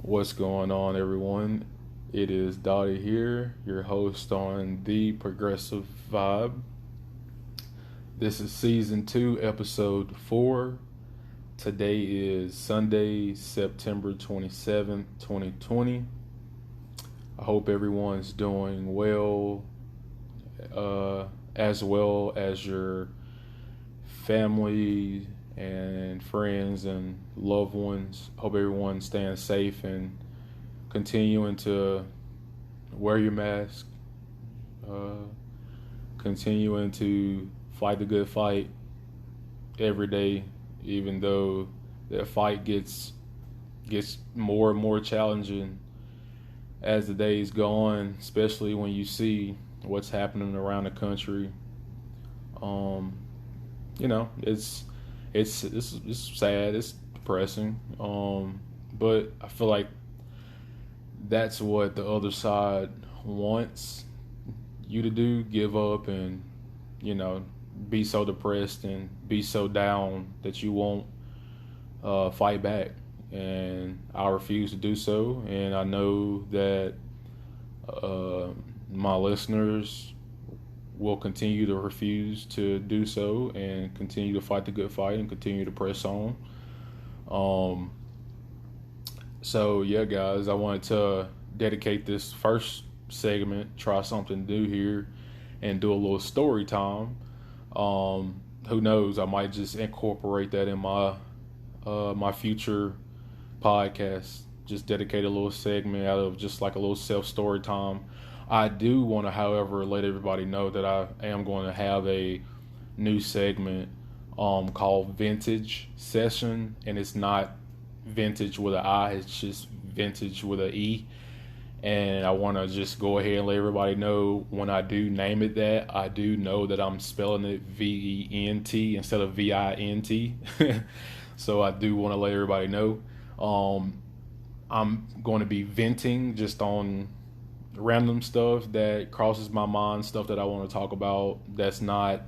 What's going on, everyone? It is Dottie here, your host on The Progressive Vibe. This is season 2, episode 4. Today is Sunday, September 27th, 2020. I hope everyone's doing as well as your family and friends and loved ones. Hope everyone's staying safe and continuing to wear your mask, uh, continuing to fight the good fight every day, even though that fight gets more and more challenging as the days go on, especially when you see what's happening around the country. Um, it's sad, it's depressing. But I feel like that's what the other side wants you to do, give up and, you know, be so depressed and be so down that you won't fight back. And I refuse to do so. And I know that uh, my listeners will continue to refuse to do so and continue to fight the good fight and continue to press on. Um, so, yeah, guys, I wanted to dedicate this first segment, try something new here, and do a little story time. Who knows? I might just incorporate that in my future podcast. Just dedicate a little segment out of just like a little self story time. I do want to, however, let everybody know that I am going to have a new segment called Vintage Session, and it's not vintage with an I, it's just vintage with an E. And I want to just go ahead and let everybody know when I do name it that, I do know that I'm spelling it Vent instead of Vint. So I do want to let everybody know. I'm going to be venting just on random stuff that crosses my mind, stuff that I want to talk about that's not,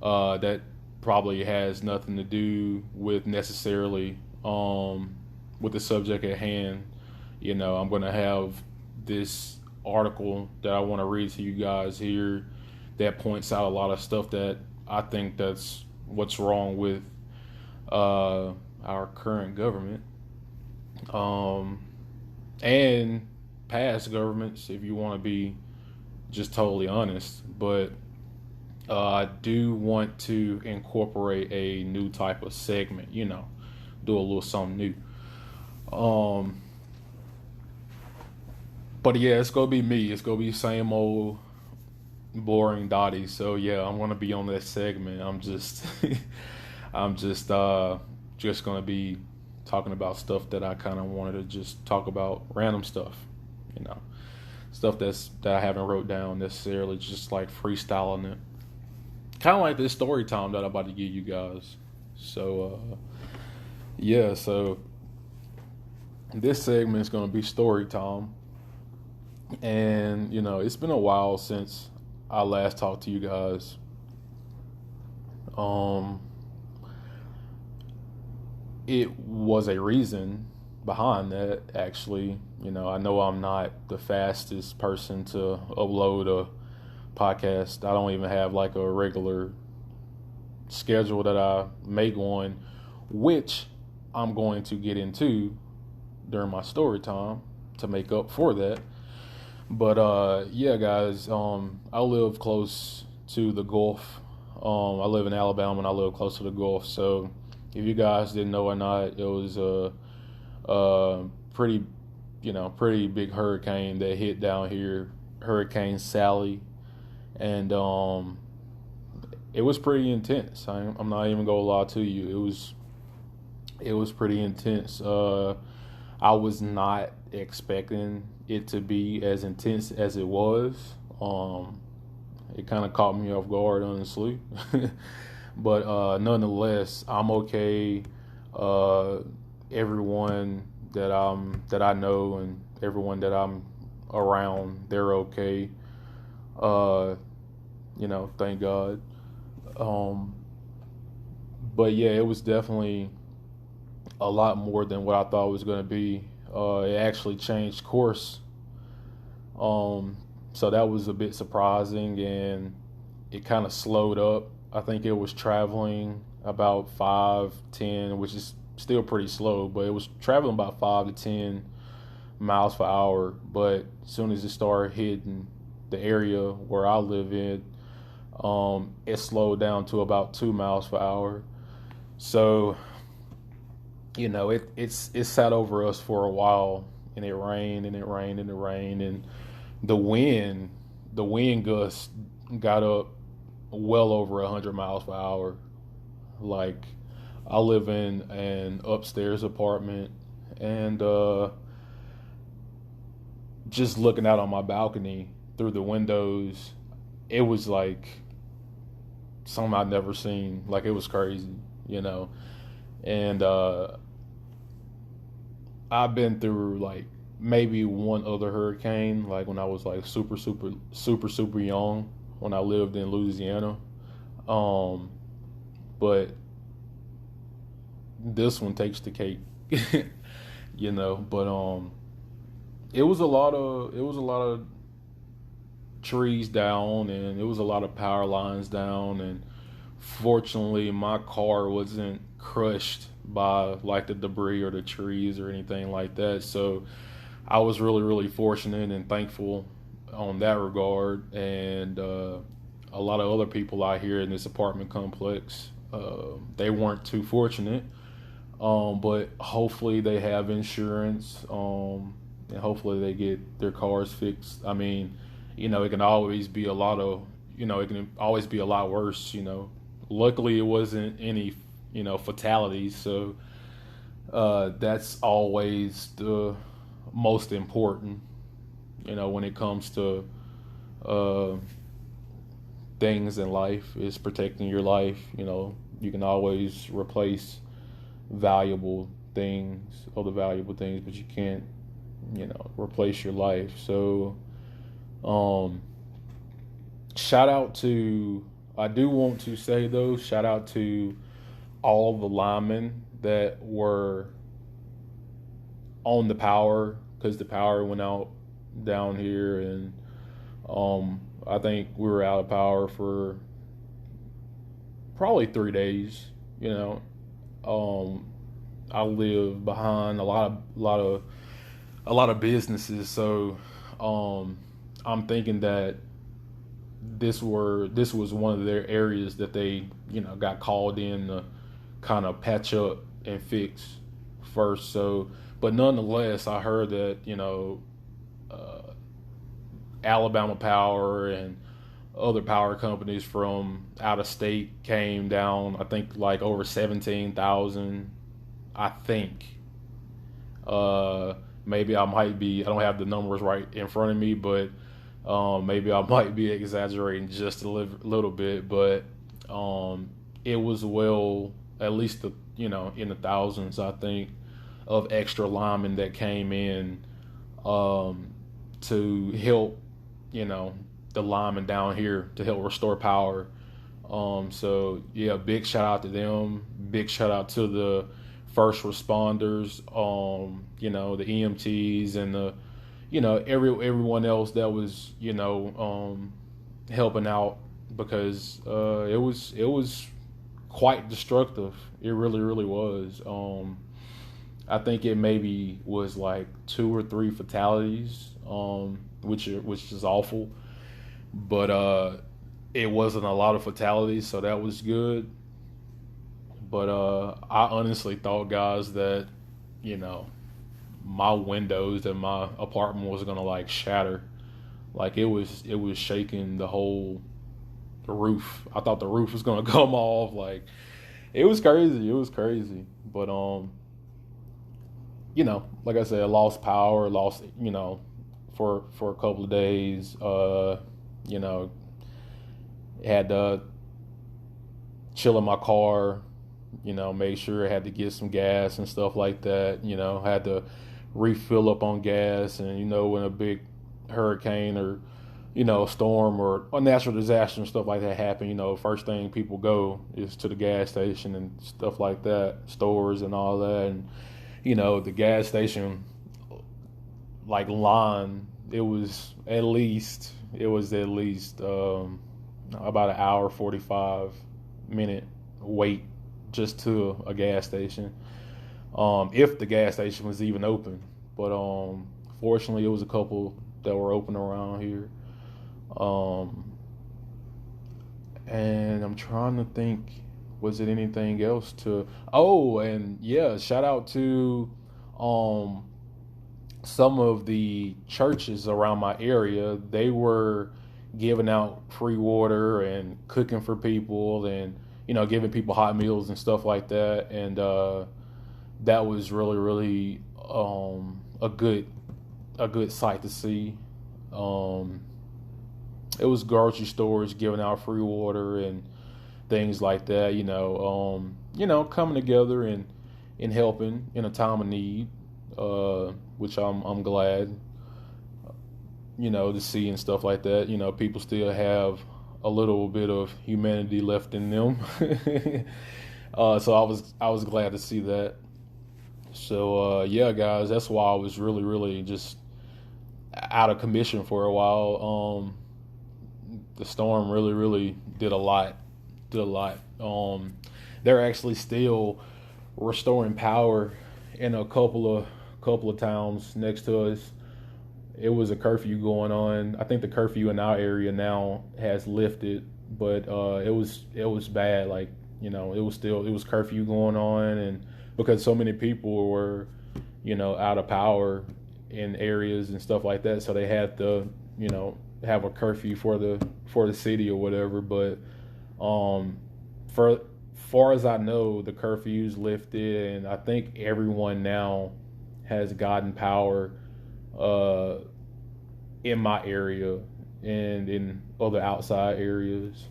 that probably has nothing to do with necessarily with the subject at hand. You know, I'm going to have this article that I want to read to you guys here that points out a lot of stuff that I think that's what's wrong with our current government and past governments, if you want to be just totally honest. But I do want to incorporate a new type of segment, you know, do a little something new. Um, but yeah, it's gonna be me. It's gonna be same old boring Dottie. So yeah, I'm gonna be on that segment. I'm just gonna be talking about stuff that I kind of wanted to just talk about, random stuff, you know, stuff that I haven't wrote down necessarily, just like freestyling it, kind of like this story time that I'm about to give you guys. So yeah, so this segment is gonna be story time, and you know, it's been a while since I last talked to you guys. Um, it was a reason behind that, actually. You know, I know I'm not the fastest person to upload a podcast. I don't even have like a regular schedule that I make on, which I'm going to get into during my story time to make up for that. But yeah, guys, I live close to the Gulf. I live in Alabama and I live close to the Gulf. So if you guys didn't know or not, it was a pretty, pretty big hurricane that hit down here, Hurricane Sally, and it was pretty intense. I'm not even gonna lie to you. It was pretty intense. I was not expecting it to be as intense as it was. It kind of caught me off guard, honestly. But nonetheless, I'm okay. Everyone that I know and everyone that I'm around, they're okay. Uh, thank God. Um, but yeah, it was definitely a lot more than what I thought it was going to be. It actually changed course. So that was a bit surprising, and it kind of slowed up. I think it was traveling about 5-10, which is still pretty slow, but it was traveling about 5 to 10 miles per hour. But as soon as it started hitting the area where I live in, it slowed down to about 2 miles per hour. So it sat over us for a while, and it rained and it rained and it rained, and the wind gusts got up well over 100 miles per hour. Like, I live in an upstairs apartment, and just looking out on my balcony through the windows, it was like something I'd never seen. Like, it was crazy, you know. And I've been through like maybe one other hurricane, like when I was like super young, when I lived in Louisiana. But this one takes the cake, But it was a lot of trees down, and it was a lot of power lines down, and fortunately my car wasn't crushed by like the debris or the trees or anything like that. So I was really, really fortunate and thankful on that regard. And a lot of other people out here in this apartment complex, they weren't too fortunate. But hopefully they have insurance, and hopefully they get their cars fixed. I mean, it can always be it can always be a lot worse. Luckily it wasn't any, fatalities. So that's always the most important, when it comes to things in life, is protecting your life. You can always replace other valuable things, but you can't, replace your life. So, I do want to say though, shout out to all the linemen that were on the power, because the power went out down here, and I think we were out of power for probably 3 days. I live behind a lot of businesses, so I'm thinking that this was one of their areas that they got called in to kind of patch up and fix first. So, but nonetheless, I heard that Alabama Power and other power companies from out of state came down. I think like over 17,000. I think. Maybe I don't have the numbers right in front of me, but maybe I might be exaggerating just a little bit. But it was at least in the thousands, I think, of extra linemen that came in to help, the linemen down here to help restore power. So yeah, big shout out to them. Big shout out to the first responders, the EMTs and the, everyone else that was, helping out, because it was quite destructive. It really, really was. I think it maybe was like 2 or 3 fatalities, which is awful, but it wasn't a lot of fatalities, so that was good. But I honestly thought, guys, that my windows in my apartment was gonna like shatter. Like, it was shaking the roof. I thought the roof was gonna come off. Like, it was crazy. But like I said, I lost power, for a couple of days. Had to chill in my car. Made sure I had to get some gas and stuff like that. Had to refill up on gas. And, when a big hurricane or, a storm or a natural disaster and stuff like that happen, first thing people go is to the gas station and stuff like that, stores and all that. And, the gas station like line. It was at least about an hour 45 minute wait just to a gas station. If the gas station was even open, but fortunately it was a couple that were open around here. Um, and I'm trying to think, was it anything else to? Oh, and yeah, shout out to um some of the churches around my area. They were giving out free water and cooking for people, and giving people hot meals and stuff like that. And that was really, really a good sight to see. Um, it was grocery stores giving out free water and things like that. Coming together and helping in a time of need, which I'm glad, to see and stuff like that. People still have a little bit of humanity left in them. So I was glad to see that. So yeah, guys, that's why I was really, really just out of commission for a while. The storm really, really did a lot. Did a lot. They're actually still restoring power in a couple of towns next to us. It was a curfew going on. I think the curfew in our area now has lifted, but it was bad. Like, it was curfew going on, and because so many people were out of power in areas and stuff like that, so they had to have a curfew for the city or whatever. But for far as I know, the curfew's lifted, and I think everyone now has gotten power in my area and in other outside areas.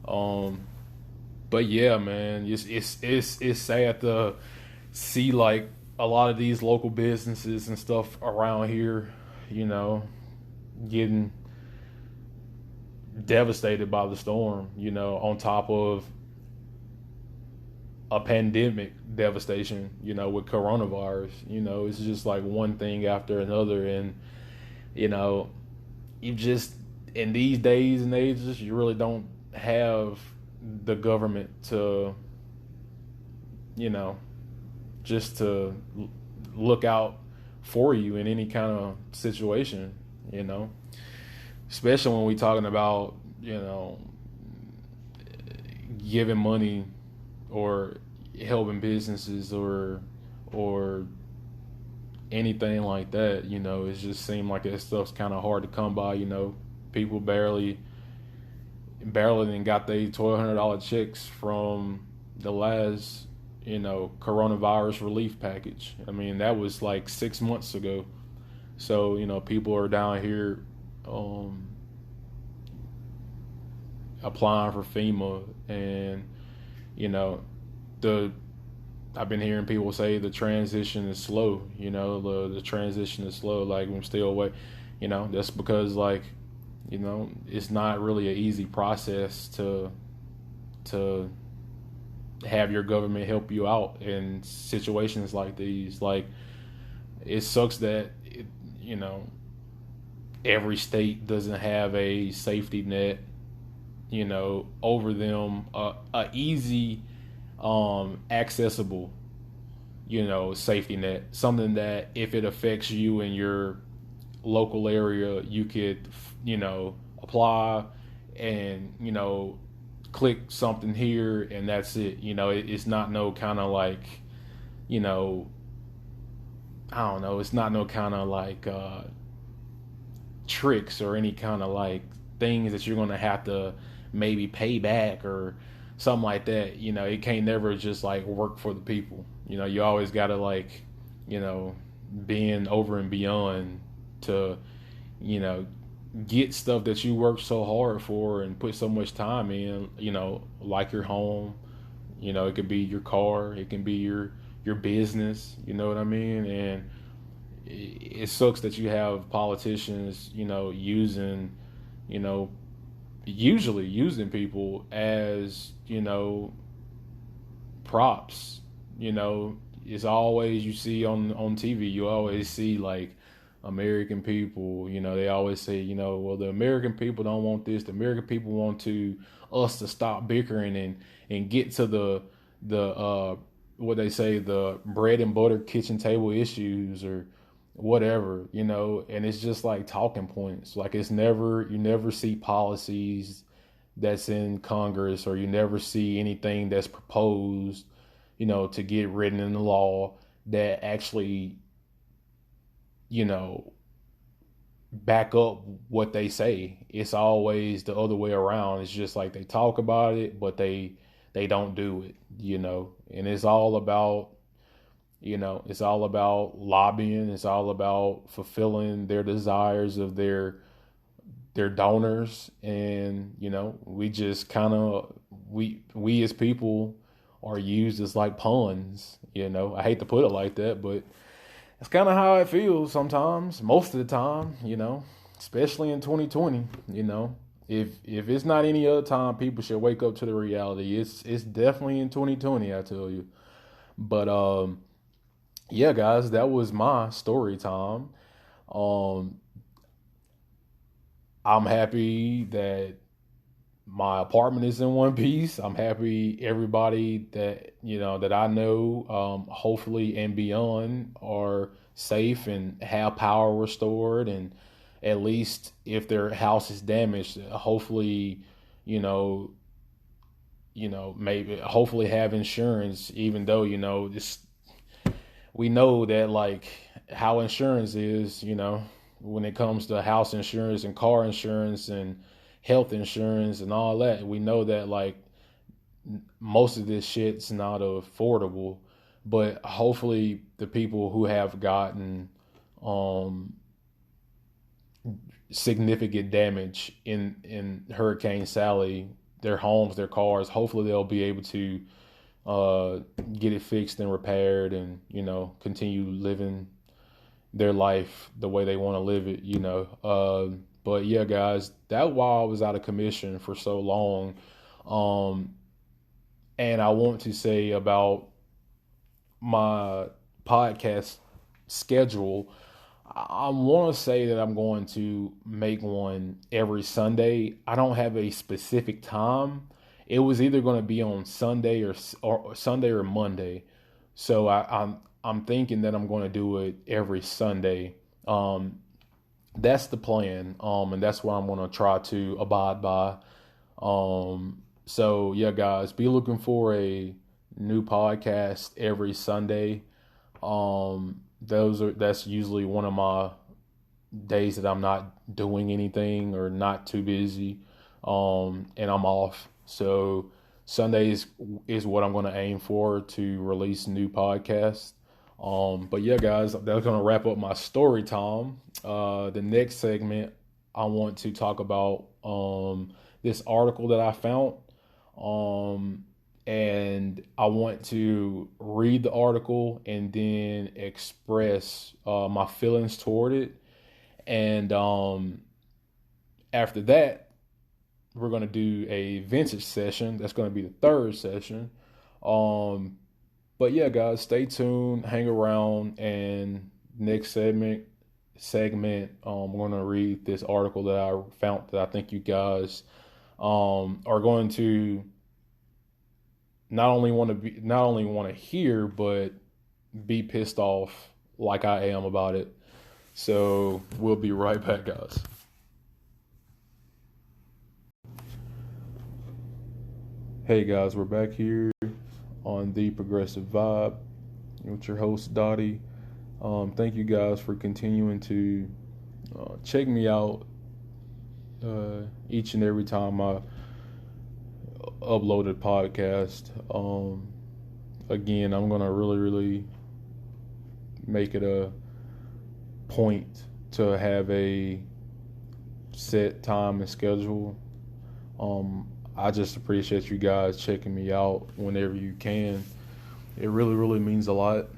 But yeah, man, it's sad to see like a lot of these local businesses and stuff around here, getting devastated by the storm, on top of a pandemic devastation, with coronavirus. It's just like one thing after another. And, you just, in these days and ages, you really don't have the government to, just to look out for you in any kind of situation, especially when we're talking about, giving money or helping businesses or anything like that. It just seemed like that stuff's kind of hard to come by. People barely then got their $1,200 checks from the last coronavirus relief package. I mean, that was like 6 months ago. So people are down here applying for FEMA, and the I've been hearing people say the transition is slow. The transition is slow. Like, I'm still wait. That's because like, it's not really an easy process to have your government help you out in situations like these. Like, it sucks that every state doesn't have a safety net, over them, a easy, accessible, safety net, something that if it affects you in your local area, you could, apply and, click something here and that's it. It's not no kind of like, I don't know, it's not no kind of like tricks or any kind of like things that you're going to have to maybe pay back or something like that. It can't never just like work for the people. You always got to like, being over and beyond to, get stuff that you worked so hard for and put so much time in, like your home. It could be your car, it can be your business, you know what I mean? And it sucks that you have politicians, using, usually using people as, props. It's always, you see on TV, you always see like American people, they always say, well, the American people don't want this. The American people want us to stop bickering and get to the what they say, the bread and butter kitchen table issues or whatever, and it's just like talking points. Like you never see policies that's in Congress, or you never see anything that's proposed, to get written in the law that actually, you know, back up what they say. It's always the other way around. It's just like they talk about it, but they don't do it, And it's all about lobbying. It's all about fulfilling their desires of their donors, and we just kind of we as people are used as like pawns. I hate to put it like that, but it's kind of how it feels sometimes, most of the time, especially in 2020. If it's not any other time, people should wake up to the reality. It's definitely in 2020, I tell you. But yeah, guys, that was my story time. Um, I'm happy that my apartment is in one piece. I'm happy everybody that I know, hopefully and beyond, are safe and have power restored, and at least if their house is damaged, hopefully, you know, maybe hopefully have insurance, even though, this we know that like how insurance is, when it comes to house insurance and car insurance and health insurance and all that. We know that like most of this shit's not affordable, but hopefully the people who have gotten um, significant damage in Hurricane Sally, their homes, their cars, hopefully they'll be able to get it fixed and repaired, and continue living their life the way they want to live it. But yeah, guys, that while I was out of commission for so long, um, and I want to say about my podcast schedule, I want to say that I'm going to make one every Sunday. I don't have a specific time. It was either going to be on Sunday or Sunday or Monday. So I'm thinking that I'm going to do it every Sunday. That's the plan, and that's what I'm going to try to abide by. So yeah, guys, be looking for a new podcast every Sunday. That's usually one of my days that I'm not doing anything or not too busy, and I'm off. So Sundays is what I'm going to aim for to release new podcasts. But yeah, guys, that's going to wrap up my story time. The next segment, I want to talk about this article that I found. And I want to read the article and then express my feelings toward it. And after that, we're going to do a vintage session. That's going to be the third session. But yeah, guys, stay tuned, hang around, and next segment, I'm going to read this article that I found that I think you guys are going to not only want to hear, but be pissed off like I am about it. So we'll be right back, guys. Hey guys, we're back here on the Progressive Vibe with your host Dottie. Thank you guys for continuing to check me out each and every time I upload a podcast. Again, I'm gonna really make it a point to have a set time and schedule. I just appreciate you guys checking me out whenever you can. It really means a lot.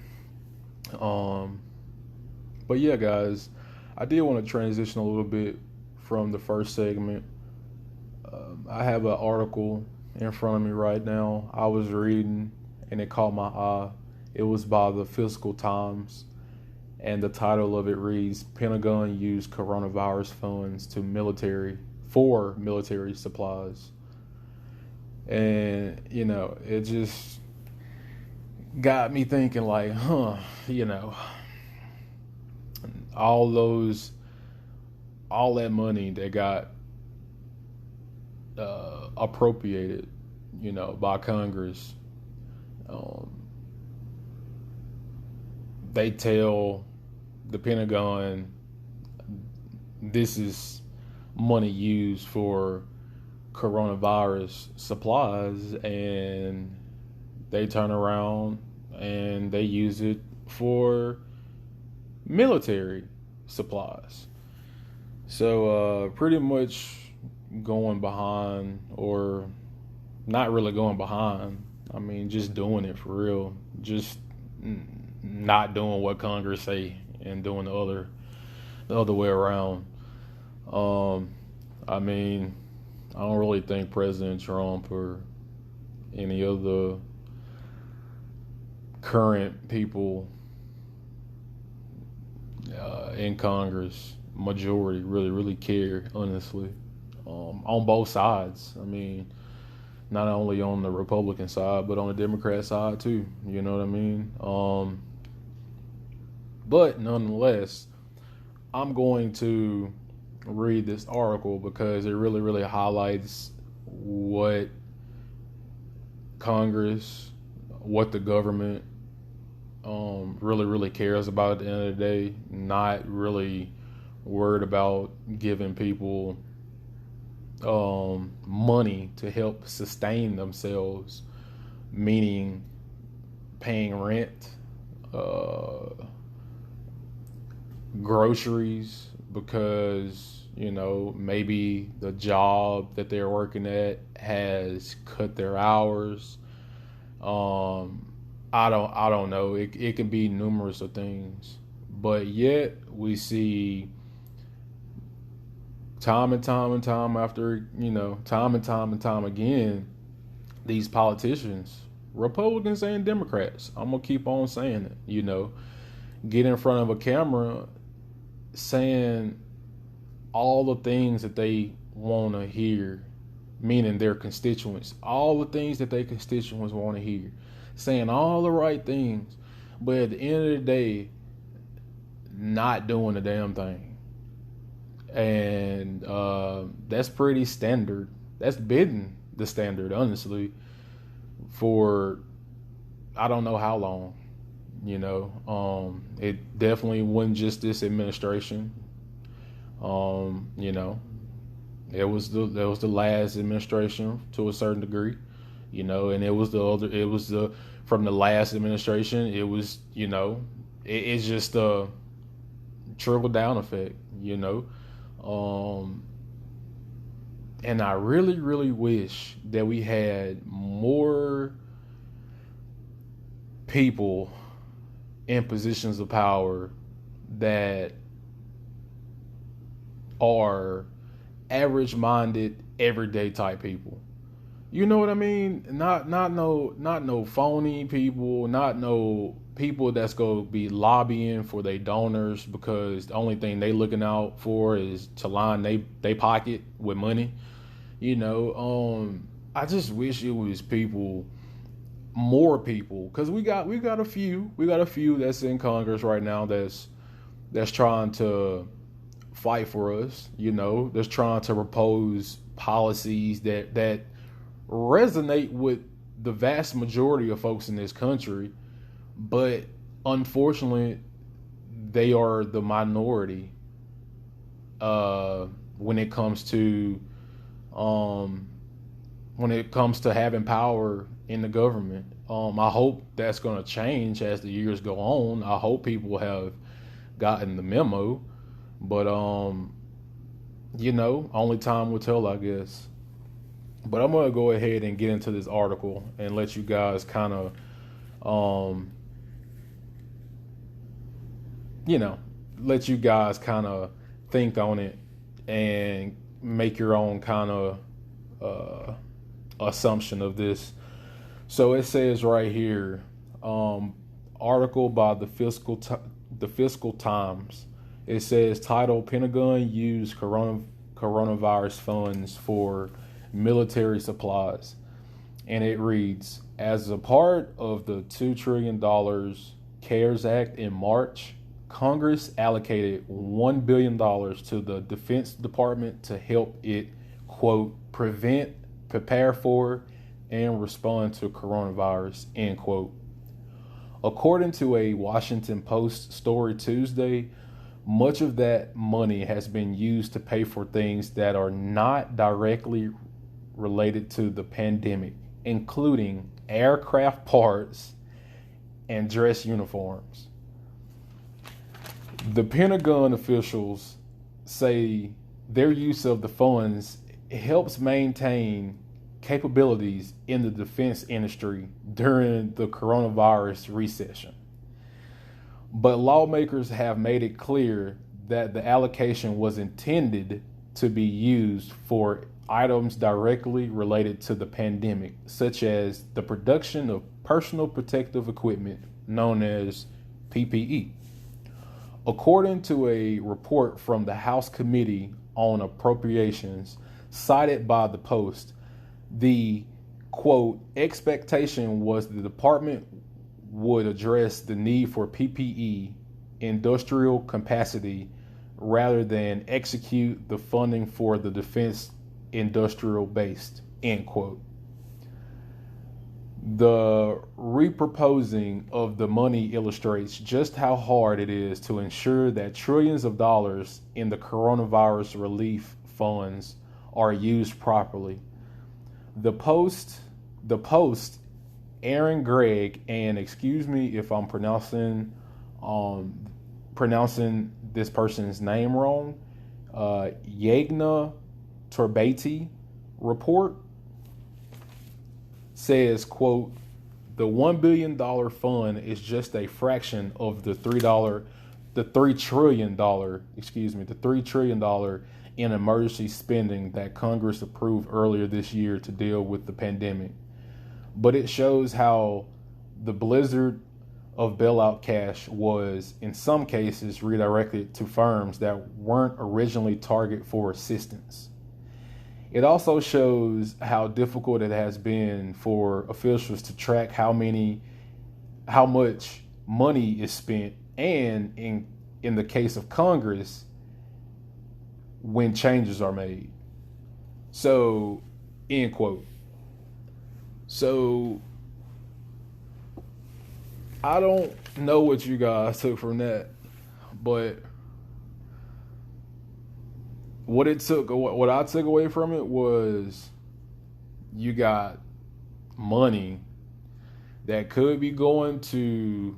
But yeah, guys, I did want to transition a little bit from the first segment. I have an article in front of me right now. I was reading and it caught my eye. It was by the Physical Times, and the title of it reads, Pentagon used coronavirus funds to military supplies. And, it just got me thinking like, you know, all that money that got appropriated, by Congress. They tell the Pentagon this is money used for coronavirus supplies, and they turn around and they use it for military supplies. So pretty much going behind, or not really going behind. I mean, just doing it for real. Just not doing what Congress say and doing the other way around. I mean, I don't really think President Trump or any of the current people in Congress, majority, really care, honestly, on both sides. I mean, not only on the Republican side, but on the Democrat side too. You know what I mean? But nonetheless, I'm going to read this article because it really highlights what Congress, what the government really cares about at the end of the day. Not really worried about giving people money to help sustain themselves, meaning paying rent, groceries, because maybe the job that they're working at has cut their hours. I don't know. It can be numerous of things, but yet we see time and time after, time and time again, these politicians, Republicans and Democrats, I'm gonna keep on saying it, get in front of a camera saying all the things that they want to hear, meaning their constituents, all the things that their constituents want to hear, saying all the right things, but at the end of the day, not doing a damn thing. And that's pretty standard. That's been the standard, honestly, for I don't know how long. It definitely wasn't just this administration. It was the last administration to a certain degree, and it was from the last administration. It was, it's just a trickle down effect, and I really wish that we had more people in positions of power that are average-minded, everyday type people. You know what I mean? Not no phony people, not no people that's gonna be lobbying for their donors because the only thing they looking out for is to line they pocket with money. I just wish it was more people, because we got a few that's in Congress right now that's trying to fight for us, that's trying to propose policies that resonate with the vast majority of folks in this country, but unfortunately they are the minority when it comes to having power in the government. I hope that's going to change as the years go on. I hope people have gotten the memo, but only time will tell, I guess. But I'm going to go ahead and get into this article and let you guys kind of think on it and make your own kind of assumption of this. So it says right here, article by the the Fiscal Times. It says title Pentagon used coronavirus funds for military supplies. And it reads, as a part of the $2 trillion CARES Act in March, Congress allocated $1 billion to the Defense Department to help it, quote, prevent, prepare for, and respond to coronavirus, end quote. According to a Washington Post story Tuesday, much of that money has been used to pay for things that are not directly related to the pandemic, including aircraft parts and dress uniforms. The Pentagon officials say their use of the funds helps maintain capabilities in the defense industry during the coronavirus recession. But lawmakers have made it clear that the allocation was intended to be used for items directly related to the pandemic, such as the production of personal protective equipment known as PPE. According to a report from the House Committee on Appropriations cited by the Post, the quote expectation was the department would address the need for PPE industrial capacity rather than execute the funding for the defense industrial base, end quote. The reproposing of the money illustrates just how hard it is to ensure that trillions of dollars in the coronavirus relief funds are used properly. The Post, Aaron Gregg, and excuse me if I'm pronouncing this person's name wrong, Yagna Torbati report says, quote, the $1 billion fund is just a fraction of the $3 trillion in emergency spending that Congress approved earlier this year to deal with the pandemic. But it shows how the blizzard of bailout cash was, in some cases, redirected to firms that weren't originally targeted for assistance. It also shows how difficult it has been for officials to track how much money is spent, and in the case of Congress, when changes are made. So, end quote. So, I don't know what you guys took from that, but what I took away from it was you got money that could be going to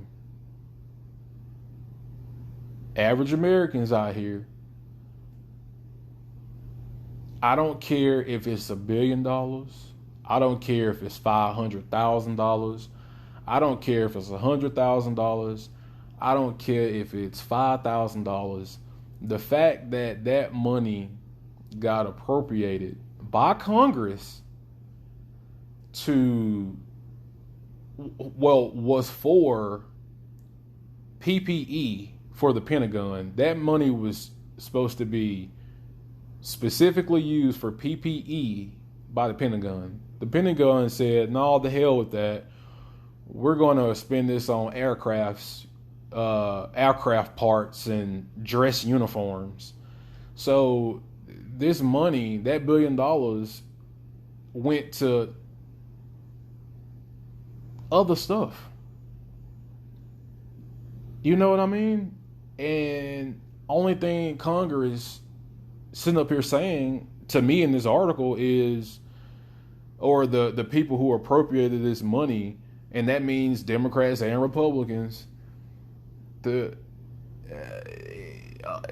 average Americans out here. I don't care if it's $1 billion. I don't care if it's $500,000. I don't care if it's $100,000. I don't care if it's $5,000. The fact that that money got appropriated by Congress was for PPE for the Pentagon. That money was supposed to be specifically used for PPE by the Pentagon. The Pentagon said, no, the hell with that. We're going to spend this on aircraft parts and dress uniforms. So this money, that $1 billion, went to other stuff. You know what I mean? And only thing Congress sitting up here saying to me in this article is, or the people who appropriated this money, and that means Democrats and Republicans, the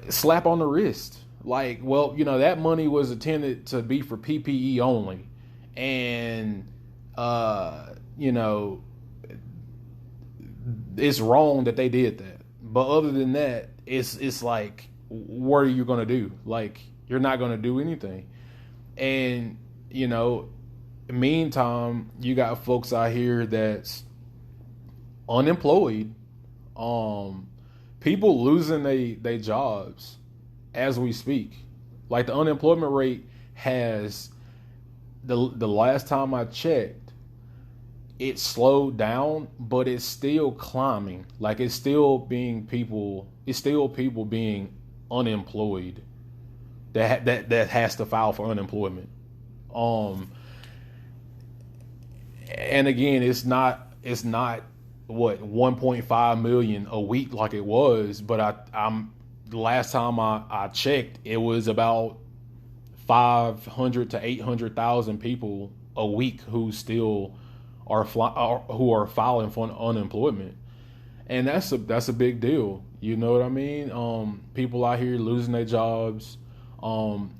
slap on the wrist. Like, well, that money was intended to be for PPE only. And, it's wrong that they did that. But other than that, it's like, what are you going to do? Like, you're not going to do anything. And, meantime, you got folks out here that's unemployed, People losing they jobs as we speak. Like the unemployment rate has the last time I checked, it slowed down, but it's still climbing. Like it's still people being unemployed that has to file for unemployment. Um, and again, it's not what 1.5 million a week like it was, but I'm the last time I checked, it was about 500 to 800,000 people a week who still who are filing for unemployment, and that's a big deal. You know what I mean? People out here losing their jobs. Um,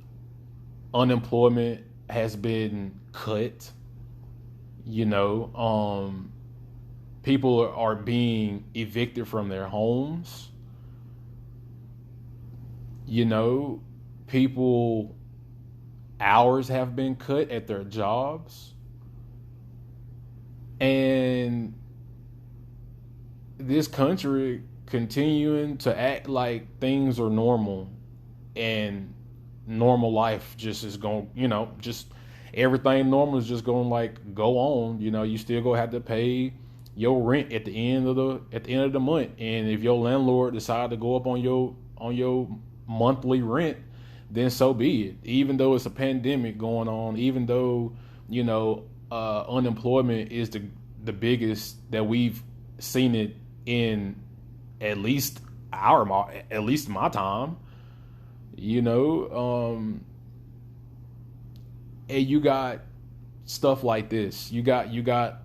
Unemployment has been cut. You know, people are being evicted from their homes. You know, people hours have been cut at their jobs, and this country continuing to act like things are normal, and normal life just is going, just everything normal is just going like go on. You still gonna have to pay your rent at the end of the month, and if your landlord decide to go up on your monthly rent, then so be it. Even though it's a pandemic going on, even though unemployment is the biggest that we've seen it in at least my time. And you got stuff like this. You got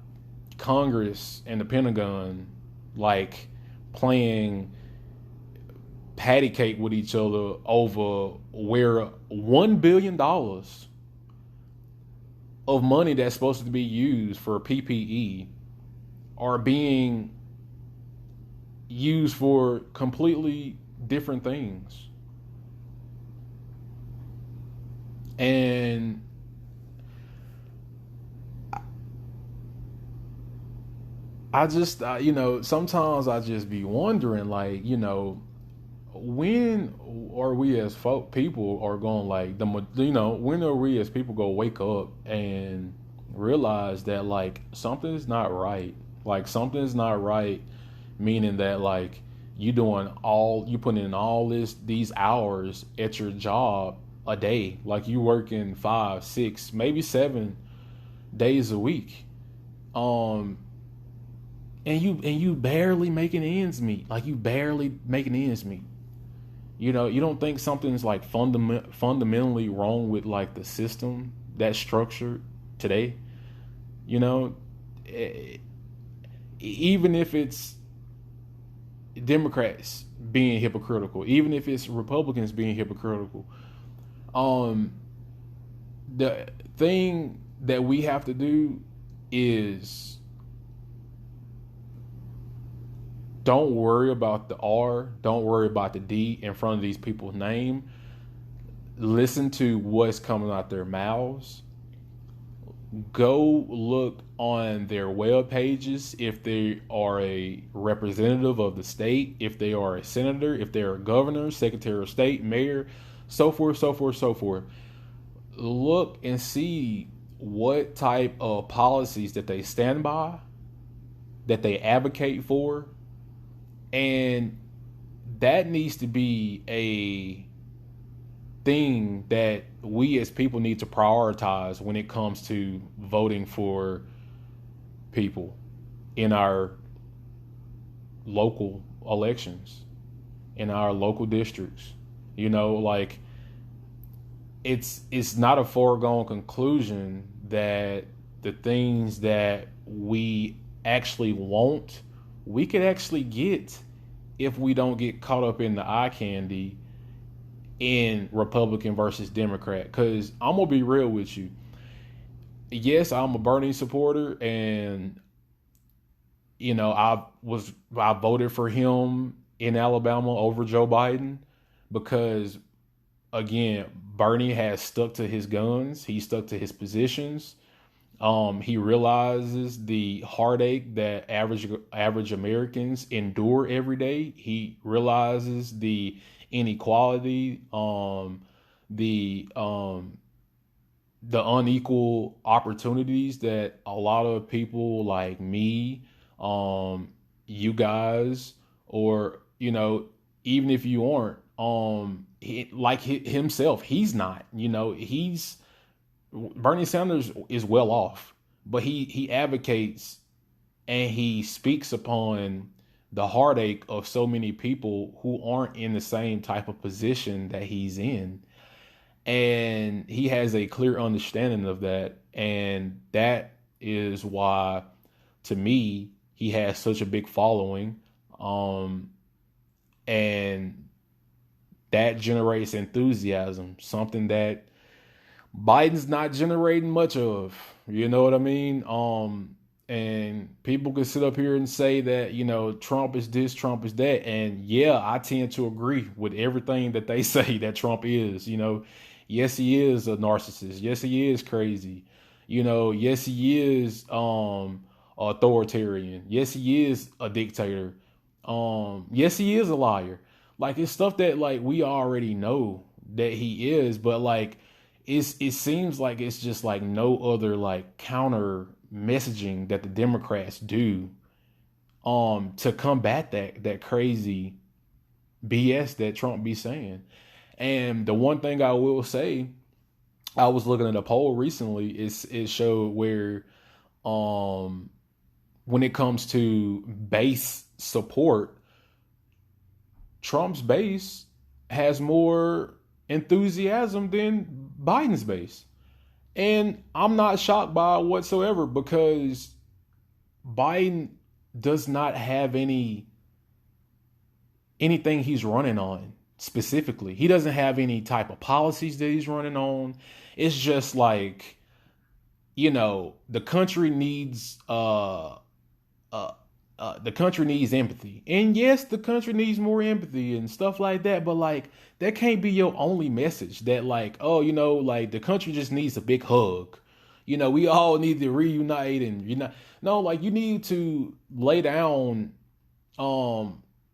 Congress and the Pentagon like playing patty cake with each other over where $1 billion of money that's supposed to be used for PPE are being used for completely different things. And I just, sometimes I just be wondering, like, when are we as people are going like when are we as people go wake up and realize that like something's not right, meaning that like you putting in all these hours at your job a day, like you working 5, 6, maybe 7 days a week, and you barely making ends meet, You don't think something's like fundamentally wrong with like the system that's structured today? Even if it's Democrats being hypocritical, even if it's Republicans being hypocritical, the thing that we have to do is don't worry about the R, don't worry about the D in front of these people's name. Listen to what's coming out their mouths. Go look on their web pages if they are a representative of the state, if they are a senator, if they're a governor, secretary of state, mayor, so forth, so forth, so forth. Look and see what type of policies that they stand by, that they advocate for. And that needs to be a thing that we as people need to prioritize when it comes to voting for people in our local elections, in our local districts. Like it's not a foregone conclusion that the things that we actually want, we could actually get if we don't get caught up in the eye candy in Republican versus Democrat. Because I'm going to be real with you. Yes, I'm a Bernie supporter, and I voted for him in Alabama over Joe Biden because, again, Bernie has stuck to his guns. He stuck to his positions. He realizes the heartache that average Americans endure every day. He realizes the inequality, the unequal opportunities that a lot of people like me, you guys, or even if you aren't, himself, he's not. He's Bernie Sanders is well off, but he advocates and he speaks upon the heartache of so many people who aren't in the same type of position that he's in. And he has a clear understanding of that. And that is why, to me, he has such a big following. And that generates enthusiasm, something that Biden's not generating much of. You know what I mean? And people can sit up here and say that, Trump is this, Trump is that. And yeah, I tend to agree with everything that they say that Trump is. Yes, he is a narcissist. Yes, he is crazy. Yes, he is authoritarian. Yes, he is a dictator. Yes, he is a liar. Like, it's stuff that like we already know that he is, but like it seems like it's just like no other like counter messaging that the Democrats do to combat that crazy BS that Trump be saying. And the one thing I will say, I was looking at a poll recently, it showed where when it comes to base support, Trump's base has more enthusiasm than Biden's base. And I'm not shocked by it whatsoever, because Biden does not have anything he's running on specifically. He doesn't have any type of policies that he's running on. It's just like, the country needs the country needs empathy. And yes, the country needs more empathy and stuff like that. But like, that can't be your only message, that like, oh, like the country just needs a big hug. We all need to reunite and unite. No, like, you need to lay down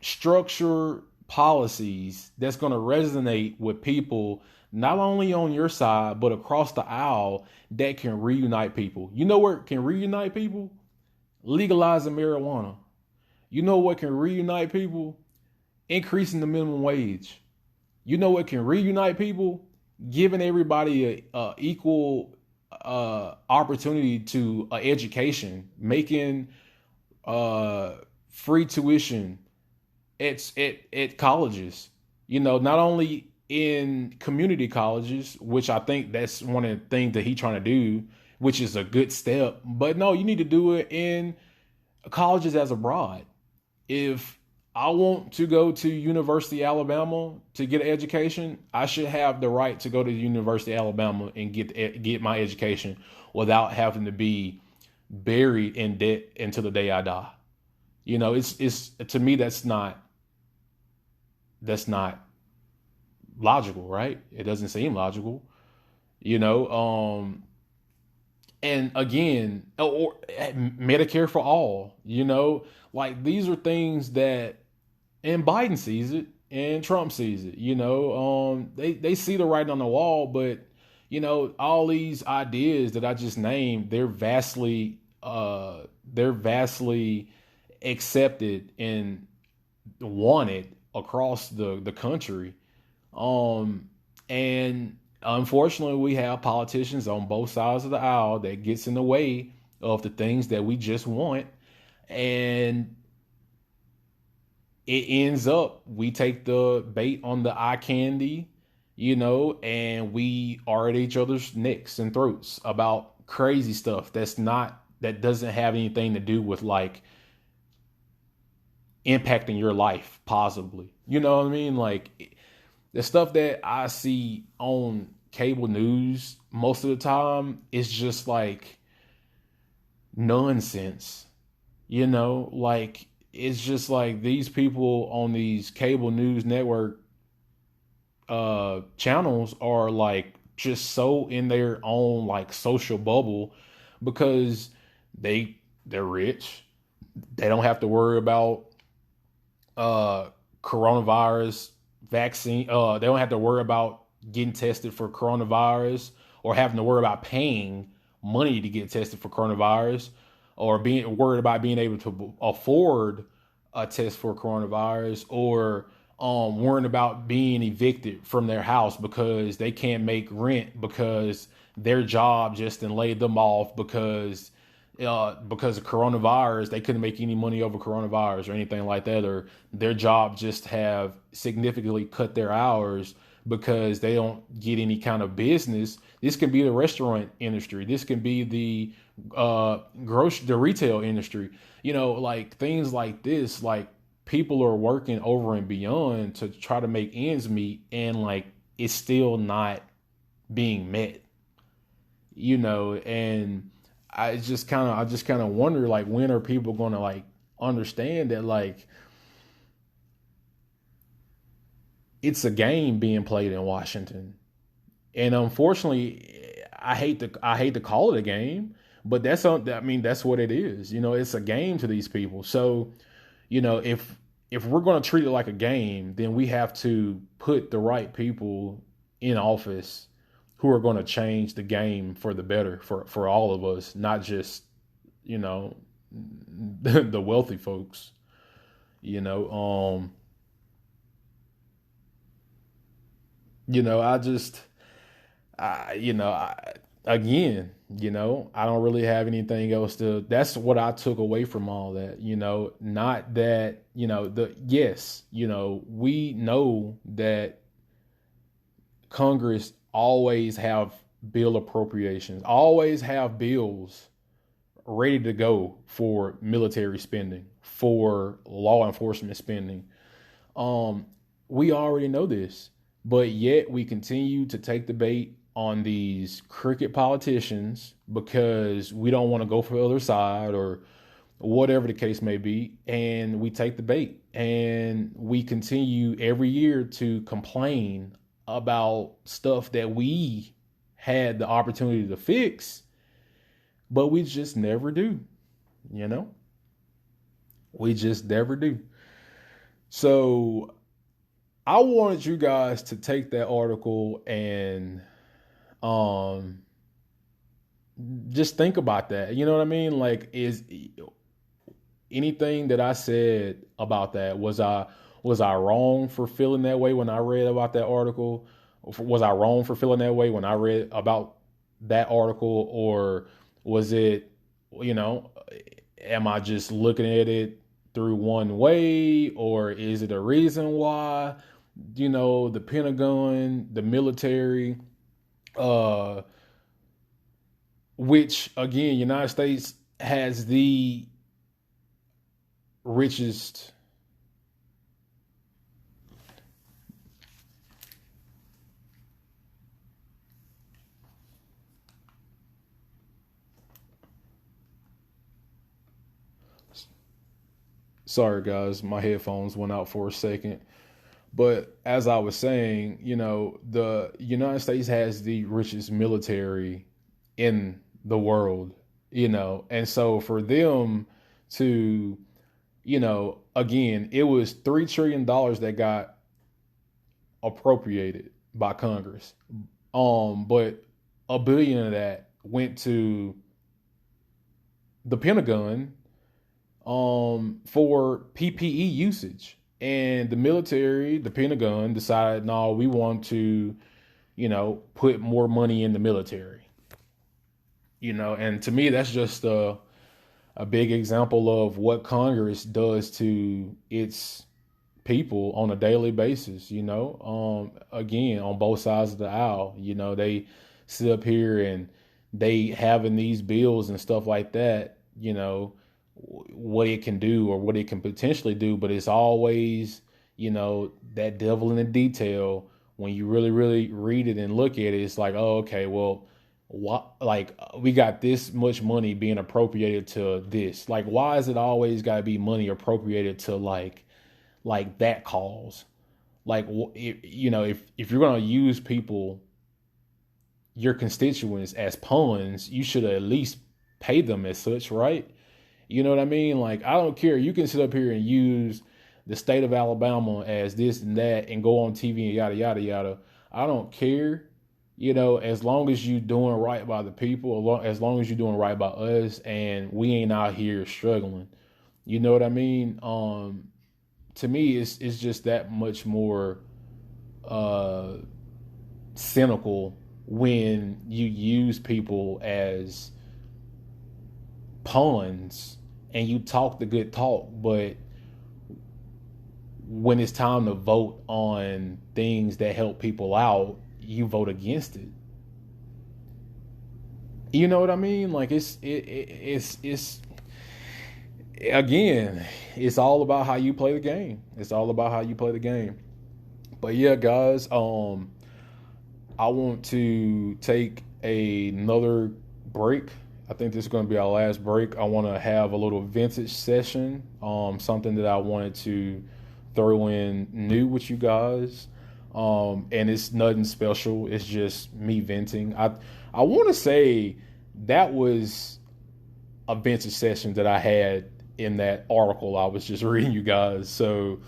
structure policies that's going to resonate with people, not only on your side, but across the aisle, that can reunite people. You know what can reunite people? Legalizing marijuana. You know what can reunite people? Increasing the minimum wage. You know what can reunite people? Giving everybody a equal opportunity to education, making free tuition at colleges. Not only in community colleges, which I think that's one of the things that he's trying to do, which is a good step. But no, you need to do it in colleges as abroad. If I want to go to University of Alabama to get an education, I should have the right to go to the University of Alabama and get my education without having to be buried in debt until the day I die. It's to me, that's not logical, right? It doesn't seem logical. And again, or Medicare for all, like, these are things that, and Biden sees it and Trump sees it, they see the writing on the wall, but all these ideas that I just named, they're vastly accepted and wanted across the country. And unfortunately, we have politicians on both sides of the aisle that gets in the way of the things that we just want. And it ends up, we take the bait on the eye candy, and we are at each other's necks and throats about crazy stuff that doesn't have anything to do with like impacting your life positively. You know what I mean? Like, the stuff that I see on cable news most of the time is just like nonsense. Like, it's just like these people on these cable news network channels are like just so in their own like social bubble, because they're rich. They don't have to worry about uh coronavirus vaccine. They don't have to worry about getting tested for coronavirus, or having to worry about paying money to get tested for coronavirus, or being worried about being able to afford a test for coronavirus, or worrying about being evicted from their house because they can't make rent because their job just laid them off because of coronavirus. They couldn't make any money over coronavirus or anything like that, or their job just have significantly cut their hours because they don't get any kind of business. This can be the restaurant industry. This can be the retail industry. Like things like this. Like people are working over and beyond to try to make ends meet, and like it's still not being met. And I just kind of wonder, like, when are people going to like understand that, like, it's a game being played in Washington. And unfortunately, I hate to call it a game, but that's what it is. It's a game to these people. So, if we're going to treat it like a game, then we have to put the right people in office who are going to change the game for the better for all of us, not just, the wealthy folks. you know um I just I you know I again, I don't really have anything else to. That's what I took away from all that. Not that, the yes, we know that Congress always have bill appropriations, always have bills ready to go for military spending, for law enforcement spending. Um, we already know this, but yet we continue to take the bait on these crooked politicians because we don't want to go for the other side, or whatever the case may be. And we take the bait and we continue every year to complain about stuff that we had the opportunity to fix, but we just never do, you know? We just never do. So I wanted you guys to take that article and um just think about that. You know what I mean? Like, is anything that I said about that, was I wrong for feeling that way when I read about that article? Was I wrong for feeling that way when I read about that article? Or was it, you know, am I just looking at it through one way? Or is it a reason why, the Pentagon, the military, uh, which again, United States has the richest. Sorry, guys, my headphones went out for a second. But as I was saying, the United States has the richest military in the world, and so for them to, again, it was $3 trillion that got appropriated by Congress. But $1 billion of that went to the Pentagon for PPE usage. And the military, the Pentagon, decided, no, we want to, put more money in the military. And to me, that's just a big example of what Congress does to its people on a daily basis. Again, on both sides of the aisle, they sit up here and they having these bills and stuff like that, what it can do or what it can potentially do, but it's always, that devil in the detail. When you really, really read it and look at it, it's like, oh, okay, well, what, like, we got this much money being appropriated to this. Like, why is it always got to be money appropriated to like that cause? Like, if you're gonna use people, your constituents, as pawns, you should at least pay them as such, right? You know what I mean? Like, I don't care. You can sit up here and use the state of Alabama as this and that and go on TV and yada, yada, yada. I don't care. As long as you doing right by the people, as long as you're doing right by us and we ain't out here struggling. You know what I mean? To me, it's just that much more uh, cynical when you use people as pawns and you talk the good talk, but when it's time to vote on things that help people out, you vote against it. You know what I mean? Like it's again, it's all about how you play the game. It's all about how you play the game. But yeah, guys, I want to take another break. I think this is going to be our last break. I want to have a little vintage session, something that I wanted to throw in new with you guys. And it's nothing special. It's just me venting. I want to say that was a vintage session that I had in that article I was just reading you guys. So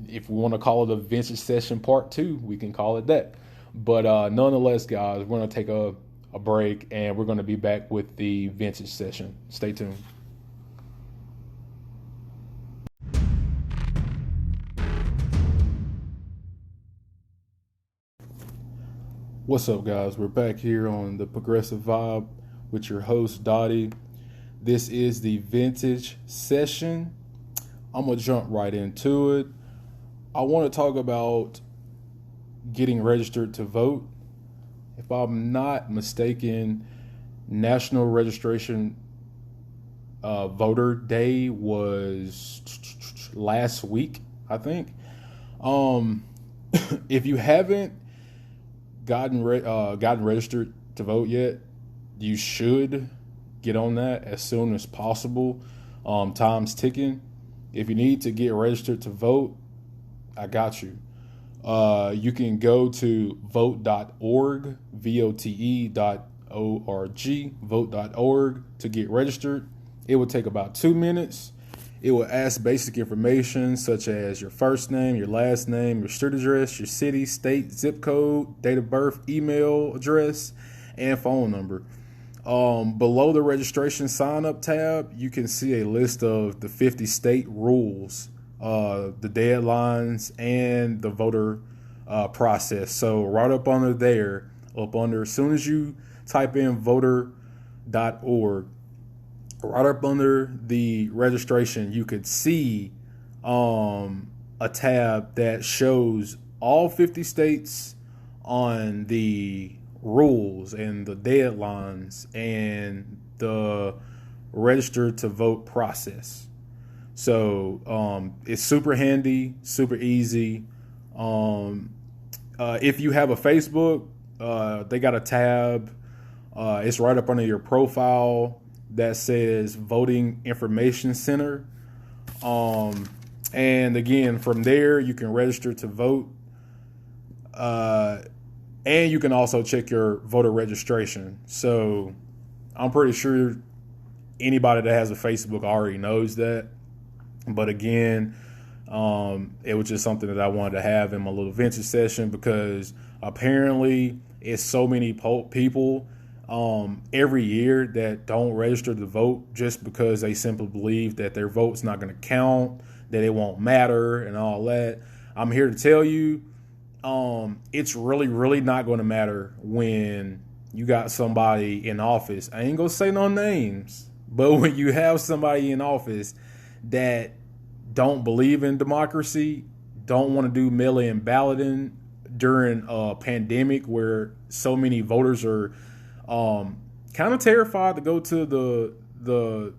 if we want to call it a vintage session part 2, we can call it that. But nonetheless, guys, we're going to take a break and we're going to be back with the vintage session. Stay tuned. What's up, guys? We're back here on the Progressive Vibe with your host, Dottie. This is the vintage session. I'm going to jump right into it. I want to talk about getting registered to vote. If I'm not mistaken, National Registration Voter Day was last week, I think. If you haven't gotten registered to vote yet, you should get on that as soon as possible. Time's ticking. If you need to get registered to vote, I got you. You can go to vote.org, vote.org, vote.org to get registered. It will take about 2 minutes. It will ask basic information such as your first name, your last name, your street address, your city, state, zip code, date of birth, email address, and phone number. Below the registration sign-up tab, you can see a list of the 50 state rules, the deadlines, and the voter process. So right up under there, as soon as you type in voter.org, right up under the registration, you could see a tab that shows all 50 states on the rules and the deadlines and the register to vote process. So it's super handy, super easy. If you have a Facebook, they got a tab. It's right up under your profile that says Voting Information Center. And again, from there, you can register to vote. And you can also check your voter registration. So I'm pretty sure anybody that has a Facebook already knows that. But again, it was just something that I wanted to have in my little vintage session because apparently it's so many people every year that don't register to vote just because they simply believe that their vote's not going to count, that it won't matter and all that. I'm here to tell you, it's really, really not going to matter when you got somebody in office. I ain't going to say no names, but when you have somebody in office that don't believe in democracy, don't want to do mail-in balloting during a pandemic where so many voters are kind of terrified to go to the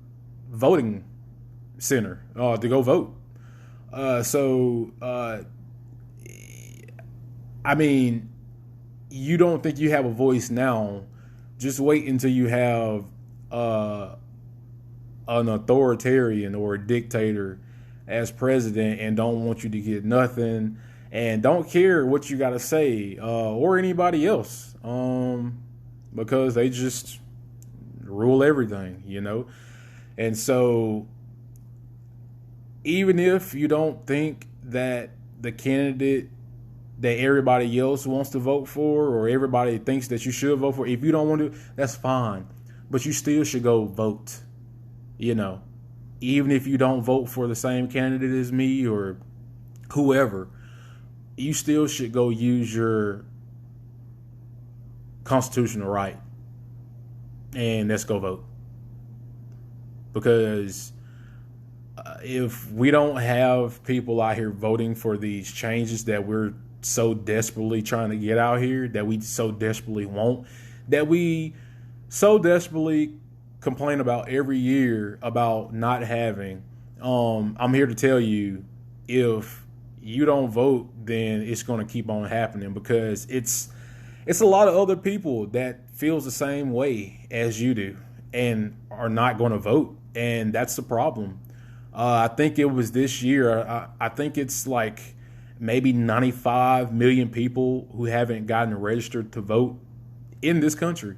voting center to go vote. I mean, you don't think you have a voice now. Just wait until you have an authoritarian or a dictator as president and don't want you to get nothing and don't care what you got to say or anybody else because rule everything, And so even if you don't think that the candidate that everybody else wants to vote for, or everybody thinks that you should vote for, if you don't want to, that's fine. But you still should go vote, Even if you don't vote for the same candidate as me or whoever, you still should go use your constitutional right and let's go vote. Because if we don't have people out here voting for these changes that we're so desperately trying to get out here, that we so desperately want, that we so desperately complain about every year about not having, I'm here to tell you, if you don't vote, then it's going to keep on happening, because it's a lot of other people that feels the same way as you do and are not going to vote. And that's the problem. I think it was this year. I think it's like maybe 95 million people who haven't gotten registered to vote in this country.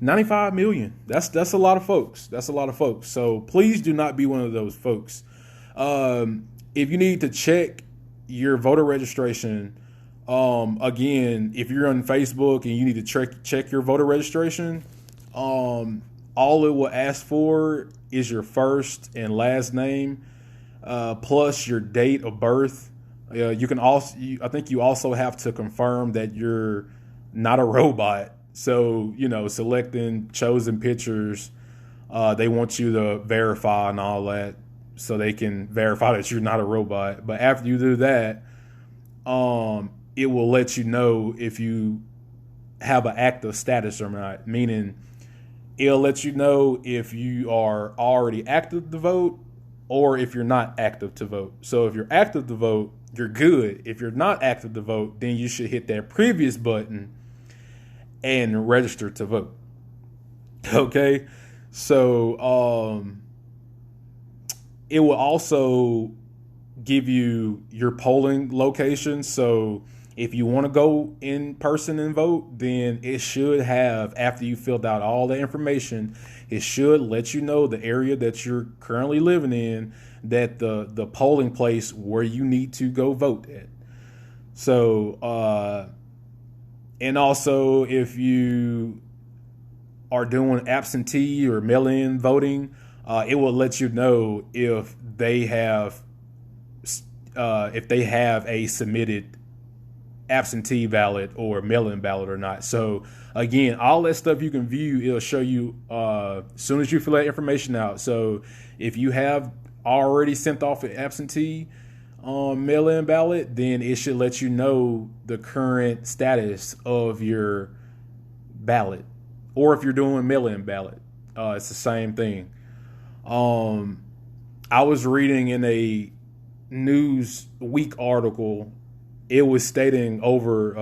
95 million. That's a lot of folks. That's a lot of folks. So please do not be one of those folks. If you need to check your voter registration, again, if you're on Facebook and you need to check your voter registration, all it will ask for is your first and last name, plus your date of birth. You can also, I think you also have to confirm that you're not a robot. So, selecting chosen pictures, they want you to verify and all that so they can verify that you're not a robot. But after you do that, it will let you know if you have an active status or not, meaning it'll let you know if you are already active to vote or if you're not active to vote. So if you're active to vote, you're good. If you're not active to vote, then you should hit that previous button and register to vote. Okay? So it will also give you your polling location. So if you want to go in person and vote, then it should have, after you filled out all the information, it should let you know the area that you're currently living in, that the polling place where you need to go vote at. So, and also if you are doing absentee or mail-in voting, it will let you know if they have a submitted absentee ballot or mail-in ballot or not. So again, all that stuff you can view. It'll show you as soon as you fill that information out. So if you have already sent off an absentee mail-in ballot, then it should let you know the current status of your ballot. Or if you're doing mail-in ballot, it's the same thing. I was reading in a Newsweek article, it was stating over,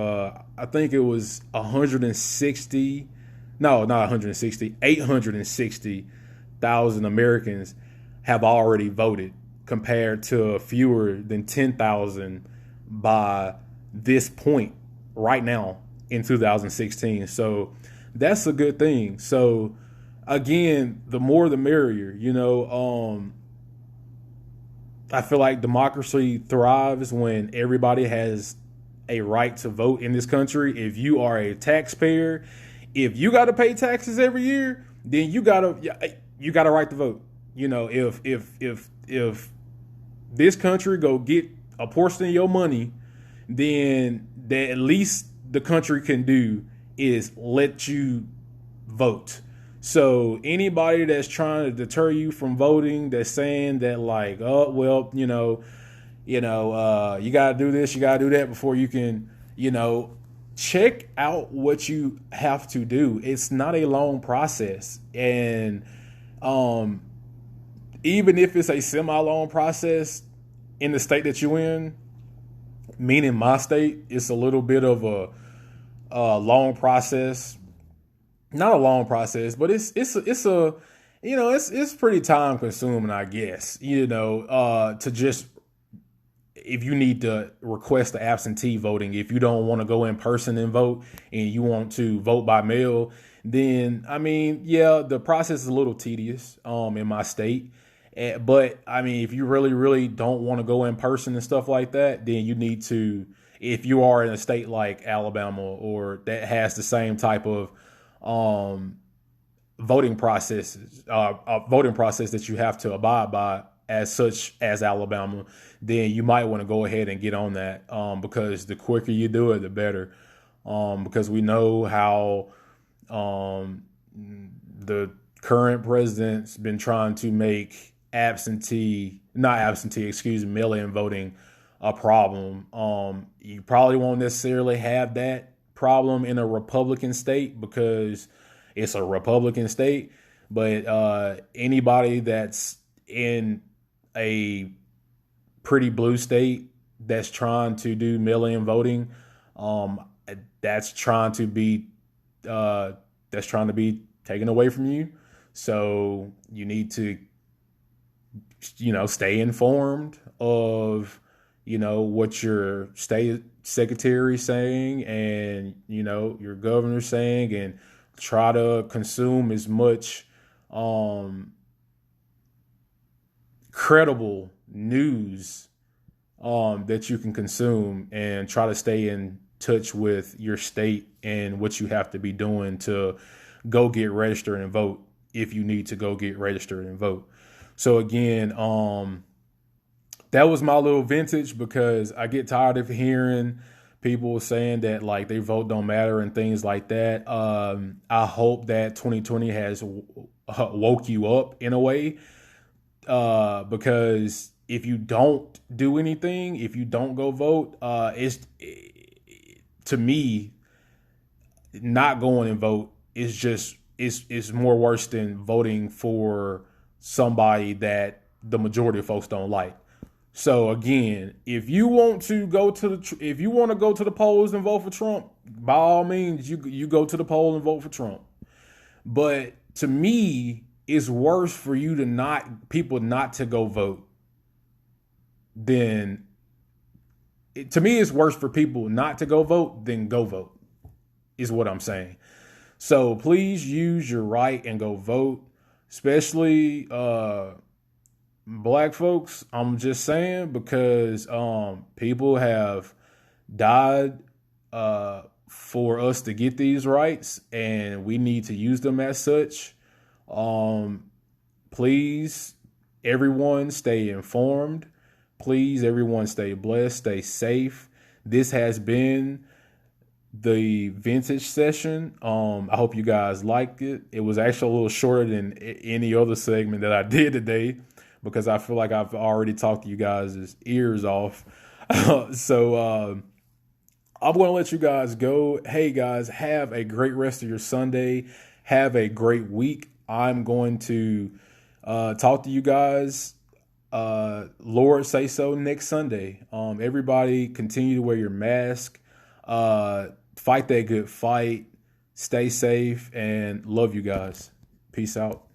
I think it was 860,000 Americans have already voted, compared to fewer than 10,000 by this point right now in 2016. So that's a good thing. So again, the more the merrier, I feel like democracy thrives when everybody has a right to vote in this country. If you are a taxpayer, if you got to pay taxes every year, then you got a right to vote. If this country go get a portion of your money, then that at least the country can do is let you vote. So anybody that's trying to deter you from voting, that's saying that like, oh, well, you got to do this, you got to do that before you can, check out what you have to do. It's not a long process. And even if it's a semi-long process in the state that you're in, meaning my state, it's a little bit of a long process. Not a long process, but it's pretty time consuming, I guess, to just if you need to request the absentee voting, if you don't want to go in person and vote and you want to vote by mail, then I mean, yeah, the process is a little tedious in my state. But I mean, if you really, really don't want to go in person and stuff like that, then you need to, if you are in a state like Alabama or that has the same type of um, voting process that you have to abide by as such as Alabama, then you might want to go ahead and get on that because the quicker you do it, the better. Because we know how the current president's been trying to make mail-in voting a problem. You probably won't necessarily have that problem in a Republican state because it's a Republican state, but anybody that's in a pretty blue state that's trying to do mail-in voting, um, that's trying to be taken away from you. So you need to, stay informed of, what your state secretary is saying and, your governor's saying, and try to consume as much credible news that you can consume, and try to stay in touch with your state and what you have to be doing to go get registered and vote if you need to go get registered and vote. So again, that was my little vintage because I get tired of hearing people saying that like their vote don't matter and things like that. I hope that 2020 has woke you up in a way, because if you don't do anything, if you don't go vote, to me, not going and vote is more worse than voting for somebody that the majority of folks don't like. So again, if you want to go to the polls and vote for Trump, by all means, you go to the poll and vote for Trump. But to me, it's worse for people not to go vote than. To me, it's worse for people not to go vote than go vote, is what I'm saying. So please use your right and go vote, especially Black folks. I'm just saying because people have died for us to get these rights, and we need to use them as such. Please, everyone, stay informed. Please, everyone, stay blessed, stay safe. This has been the vintage session. I hope you guys liked it. It was actually a little shorter than any other segment that I did today because I feel like I've already talked to you guys' ears off. So I'm going to let you guys go. Hey, guys, have a great rest of your Sunday. Have a great week. I'm going to talk to you guys, Lord say so, next Sunday. Everybody continue to wear your mask. Fight that good fight. Stay safe and love you guys. Peace out.